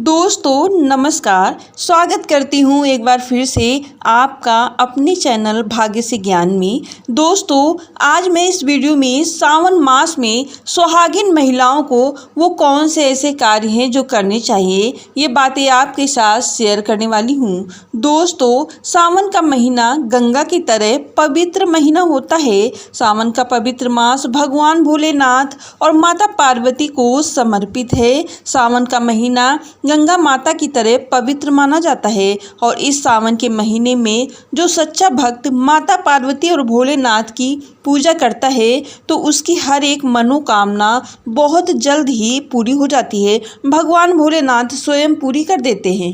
दोस्तों नमस्कार। स्वागत करती हूँ एक बार फिर से आपका अपने चैनल भाग्य से ज्ञान में। दोस्तों आज मैं इस वीडियो में सावन मास में सुहागिन महिलाओं को वो कौन से ऐसे कार्य हैं जो करने चाहिए, ये बातें आपके साथ शेयर करने वाली हूँ। दोस्तों सावन का महीना गंगा की तरह पवित्र महीना होता है। सावन का पवित्र मास भगवान भोलेनाथ और माता पार्वती को समर्पित है। सावन का महीना गंगा माता की तरह पवित्र माना जाता है और इस सावन के महीने में जो सच्चा भक्त माता पार्वती और भोलेनाथ की पूजा करता है तो उसकी हर एक मनोकामना बहुत जल्द ही पूरी हो जाती है। भगवान भोलेनाथ स्वयं पूरी कर देते हैं।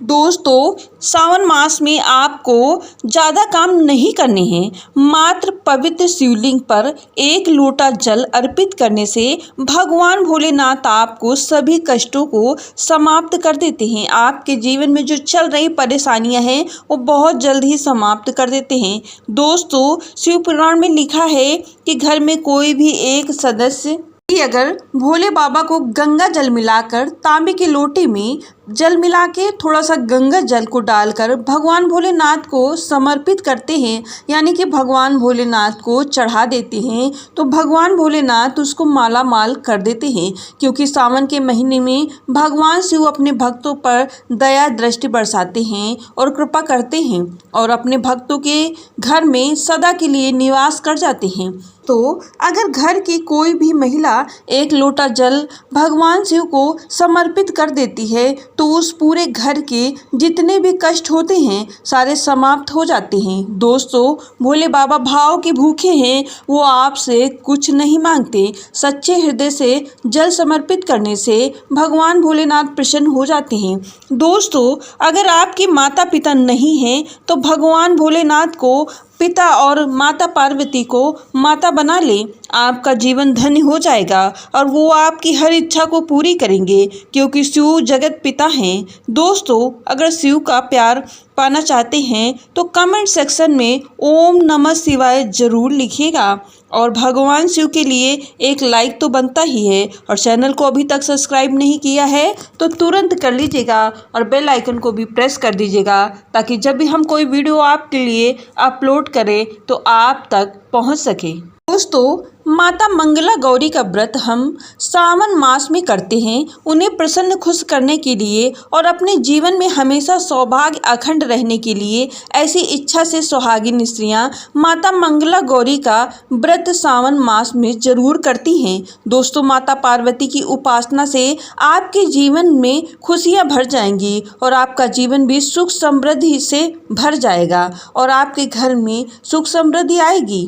दोस्तों सावन मास में आपको ज़्यादा काम नहीं करने हैं। मात्र पवित्र शिवलिंग पर 1 लोटा जल अर्पित करने से भगवान भोलेनाथ आपको सभी कष्टों को समाप्त कर देते हैं। आपके जीवन में जो चल रही परेशानियां हैं वो बहुत जल्द ही समाप्त कर देते हैं। दोस्तों शिव पुराण में लिखा है कि घर में कोई भी एक सदस्य अगर भोले बाबा को गंगा जल मिलाकर तांबे के लोटे में जल मिला के थोड़ा सा गंगा जल को डालकर भगवान भोलेनाथ को समर्पित करते हैं, यानी कि भगवान भोलेनाथ को चढ़ा देते हैं, तो भगवान भोलेनाथ उसको माला माल कर देते हैं। क्योंकि सावन के महीने में भगवान शिव अपने भक्तों पर दया दृष्टि बरसाते हैं और कृपा करते हैं और अपने भक्तों के घर में सदा के लिए निवास कर जाते हैं। तो अगर घर की कोई भी महिला 1 लोटा जल भगवान शिव को समर्पित कर देती है तो उस पूरे घर के जितने भी कष्ट होते हैं सारे समाप्त हो जाते हैं। दोस्तों भोले बाबा भाव के भूखे हैं, वो आपसे कुछ नहीं मांगते। सच्चे हृदय से जल समर्पित करने से भगवान भोलेनाथ प्रसन्न हो जाते हैं। दोस्तों अगर आपके माता पिता नहीं हैं तो भगवान भोलेनाथ को पिता और माता पार्वती को माता बना लें। आपका जीवन धन्य हो जाएगा और वो आपकी हर इच्छा को पूरी करेंगे क्योंकि शिव जगत पिता हैं। दोस्तों अगर शिव का प्यार पाना चाहते हैं तो कमेंट सेक्शन में ओम नमः शिवाय जरूर लिखिएगा और भगवान शिव के लिए एक लाइक तो बनता ही है और चैनल को अभी तक सब्सक्राइब नहीं किया है तो तुरंत कर लीजिएगा और बेल आइकन को भी प्रेस कर दीजिएगा ताकि जब भी हम कोई वीडियो आपके लिए अपलोड करें तो आप तक पहुंच सके। दोस्तों माता मंगला गौरी का व्रत हम सावन मास में करते हैं उन्हें प्रसन्न खुश करने के लिए और अपने जीवन में हमेशा सौभाग्य अखंड रहने के लिए। ऐसी इच्छा से सुहागिन स्त्रियां माता मंगला गौरी का व्रत सावन मास में जरूर करती हैं। दोस्तों माता पार्वती की उपासना से आपके जीवन में खुशियां भर जाएंगी और आपका जीवन भी सुख समृद्धि से भर जाएगा और आपके घर में सुख समृद्धि आएगी।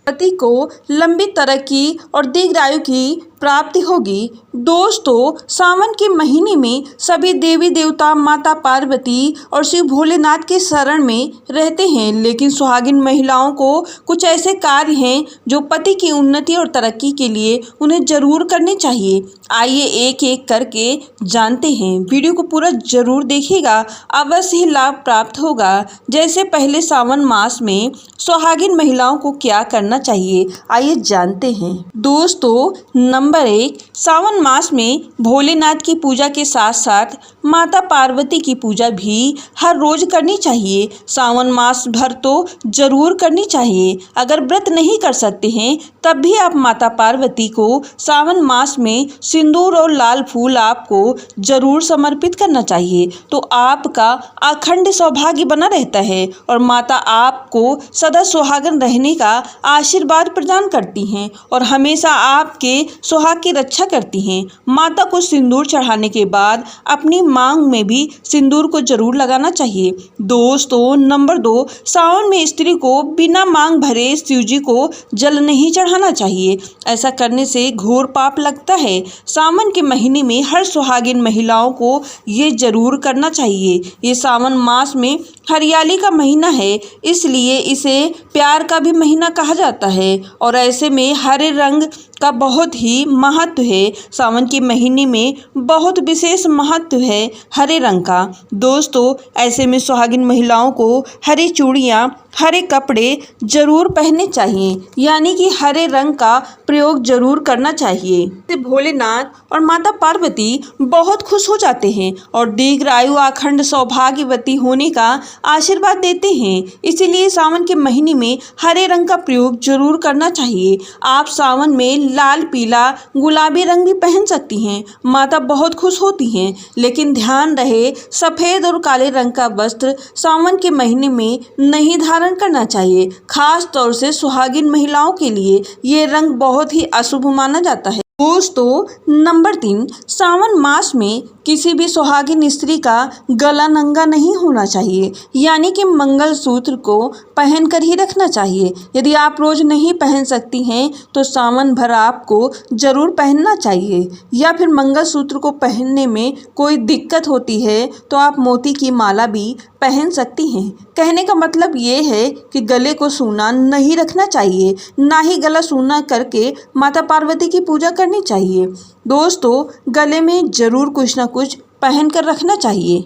पति को लंबी तरक्की और दीर्घायु की प्राप्ति होगी। दोस्तों सावन के महीने में सभी देवी देवता माता पार्वती और शिव भोलेनाथ के शरण में रहते हैं, लेकिन सुहागिन महिलाओं को कुछ ऐसे कार्य हैं जो पति की उन्नति और तरक्की के लिए उन्हें जरूर करने चाहिए। आइए एक एक करके जानते हैं। वीडियो को पूरा जरूर देखिएगा, अवश्य ही लाभ प्राप्त होगा। जैसे पहले सावन मास में सुहागिन महिलाओं को क्या करना चाहिए आइए जानते हैं। दोस्तों नंबर 1 सावन मास में भोलेनाथ की पूजा के साथ साथ माता पार्वती की पूजा भी हर रोज करनी चाहिए। सावन मास भर तो जरूर करनी चाहिए। अगर व्रत नहीं कर सकते हैं तब भी आप माता पार्वती को सावन मास में सिंदूर और लाल फूल आपको जरूर समर्पित करना चाहिए तो आपका अखंड सौभाग्य बना रहता है और माता आपको सदा सुहागन रहने का आशीर्वाद प्रदान करती हैं और हमेशा आपके सुहाग की रक्षा करती हैं। माता को सिंदूर चढ़ाने के बाद अपनी मांग में भी सिंदूर को जरूर लगाना चाहिए। दोस्तों नंबर 2 सावन में स्त्री को बिना मांग भरे शिवजी को जल नहीं चढ़ाना चाहिए। ऐसा करने से घोर पाप लगता है। सावन के महीने में हर सुहागिन महिलाओं को ये जरूर करना चाहिए। ये सावन मास में हरियाली का महीना है, इसलिए इसे प्यार का भी महीना कहा जाता है और ऐसे में हरे रंग का बहुत ही महत्व है। सावन के महीने में बहुत विशेष महत्व है हरे रंग का। दोस्तों, ऐसे में सुहागिन महिलाओं को हरी चूड़ियाँ, हरे कपड़े जरूर पहनने चाहिए, यानी कि हरे रंग का प्रयोग जरूर करना चाहिए। भोलेनाथ और माता पार्वती बहुत खुश हो जाते हैं और दीर्घ आयु, अखंड सौभाग्यवती होने का आशीर्वाद देते हैं। इसीलिए सावन के महीने में हरे रंग का प्रयोग जरूर करना चाहिए। आप सावन में लाल, पीला, गुलाबी रंग भी पहन सकती हैं। माता बहुत खुश होती हैं। लेकिन ध्यान रहे, सफेद और काले रंग का वस्त्र सावन के महीने में नहीं धारण करना चाहिए। खास तौर से सुहागिन महिलाओं के लिए ये रंग बहुत ही अशुभ माना जाता है। दोस्तों, नंबर 3, सावन मास में किसी भी सुहागिन स्त्री का गला नंगा नहीं होना चाहिए, यानी कि मंगलसूत्र को पहन कर ही रखना चाहिए। यदि आप रोज नहीं पहन सकती हैं तो सावन भर आपको जरूर पहनना चाहिए। या फिर मंगलसूत्र को पहनने में कोई दिक्कत होती है तो आप मोती की माला भी पहन सकती हैं। कहने का मतलब ये है कि गले को सूना नहीं रखना चाहिए, ना ही गला सूना करके माता पार्वती की पूजा करनी चाहिए। दोस्तों, गले में जरूर कुछ ना कुछ पहन कर रखना चाहिए।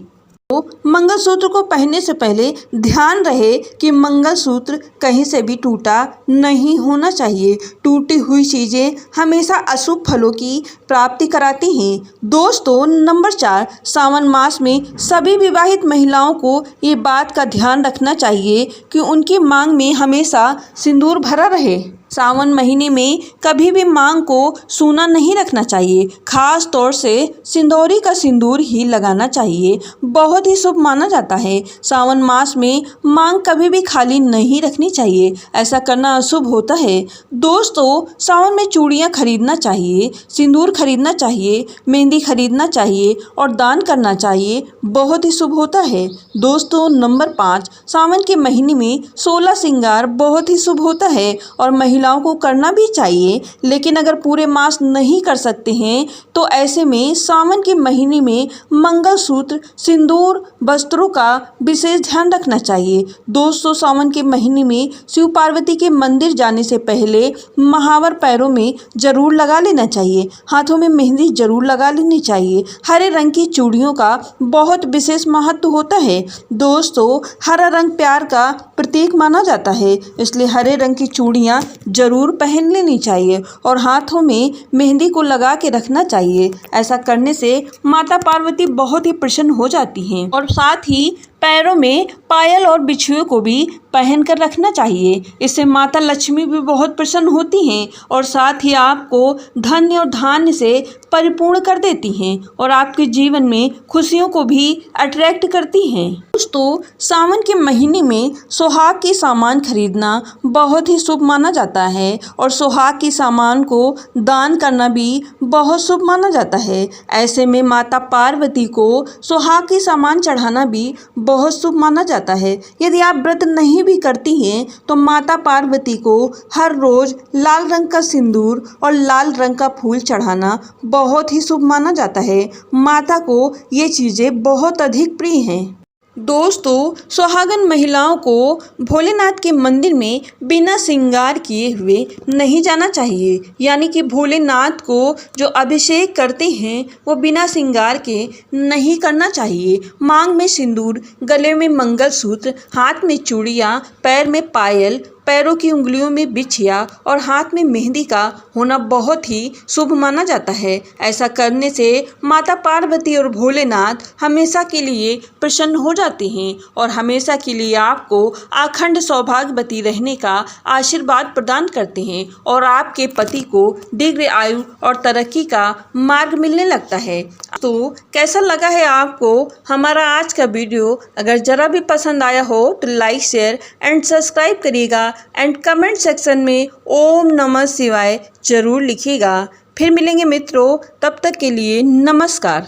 तो मंगलसूत्र को पहनने से पहले ध्यान रहे कि मंगलसूत्र कहीं से भी टूटा नहीं होना चाहिए। टूटी हुई चीज़ें हमेशा अशुभ फलों की प्राप्ति कराती हैं। दोस्तों, नंबर 4, सावन मास में सभी विवाहित महिलाओं को ये बात का ध्यान रखना चाहिए कि उनकी मांग में हमेशा सिंदूर भरा रहे। सावन महीने में कभी भी मांग को सूना नहीं रखना चाहिए। खास तौर से सिंदूरी का सिंदूर ही लगाना चाहिए, बहुत ही शुभ माना जाता है। सावन मास में मांग कभी भी खाली नहीं रखनी चाहिए, ऐसा करना अशुभ होता है। दोस्तों, सावन में चूड़ियाँ खरीदना चाहिए, सिंदूर खरीदना चाहिए, मेहंदी खरीदना चाहिए और दान करना चाहिए, बहुत ही शुभ होता है। दोस्तों, नंबर 5, सावन के महीने में 16 श्रृंगार बहुत ही शुभ होता है और महिलाओं को करना भी चाहिए। लेकिन अगर पूरे मास नहीं कर सकते हैं तो ऐसे में सावन के महीने में मंगलसूत्र, सिंदूर, वस्त्रों का विशेष ध्यान रखना चाहिए। दोस्तों, सावन के महीने में शिव पार्वती के मंदिर जाने से पहले महावर पैरों में जरूर लगा लेना चाहिए। हाथों में मेहंदी जरूर लगा लेनी चाहिए। हरे रंग की चूड़ियों का बहुत विशेष महत्व होता है। दोस्तों, हरा रंग प्यार का प्रतीक माना जाता है, इसलिए हरे रंग की चूड़ियाँ जरूर पहन लेनी चाहिए और हाथों में मेहंदी को लगा के रखना चाहिए। ऐसा करने से माता पार्वती बहुत ही प्रसन्न हो जाती हैं और साथ ही पैरों में पायल और बिछुए को भी पहन कर रखना चाहिए। इससे माता लक्ष्मी भी बहुत प्रसन्न होती हैं और साथ ही आपको धन्य और धान्य से परिपूर्ण कर देती हैं और आपके जीवन में खुशियों को भी अट्रैक्ट करती हैं। दोस्तों, सावन के महीने में सुहाग के सामान खरीदना बहुत ही शुभ माना जाता है और सुहाग के सामान को दान करना भी बहुत शुभ माना जाता है। ऐसे में माता पार्वती को सुहाग के सामान चढ़ाना भी बहुत शुभ माना जाता है। यदि आप व्रत नहीं भी करती हैं तो माता पार्वती को हर रोज लाल रंग का सिंदूर और लाल रंग का फूल चढ़ाना बहुत ही शुभ माना जाता है। माता को ये चीज़ें बहुत अधिक प्रिय हैं। दोस्तों, सुहागन महिलाओं को भोलेनाथ के मंदिर में बिना श्रृंगार किए हुए नहीं जाना चाहिए, यानी कि भोलेनाथ को जो अभिषेक करते हैं वो बिना श्रृंगार के नहीं करना चाहिए। मांग में सिंदूर, गले में मंगलसूत्र, हाथ में चूड़ियाँ, पैर में पायल, पैरों की उंगलियों में बिछिया और हाथ में मेहंदी का होना बहुत ही शुभ माना जाता है। ऐसा करने से माता पार्वती और भोलेनाथ हमेशा के लिए प्रसन्न हो जाते हैं और हमेशा के लिए आपको अखंड सौभाग्यवती रहने का आशीर्वाद प्रदान करते हैं और आपके पति को दीर्घ आयु और तरक्की का मार्ग मिलने लगता है। तो कैसा लगा है आपको हमारा आज का वीडियो? अगर ज़रा भी पसंद आया हो तो लाइक, शेयर एंड सब्सक्राइब करिएगा एंड कमेंट सेक्शन में ओम नमः शिवाय जरूर लिखिएगा। फिर मिलेंगे मित्रों, तब तक के लिए नमस्कार।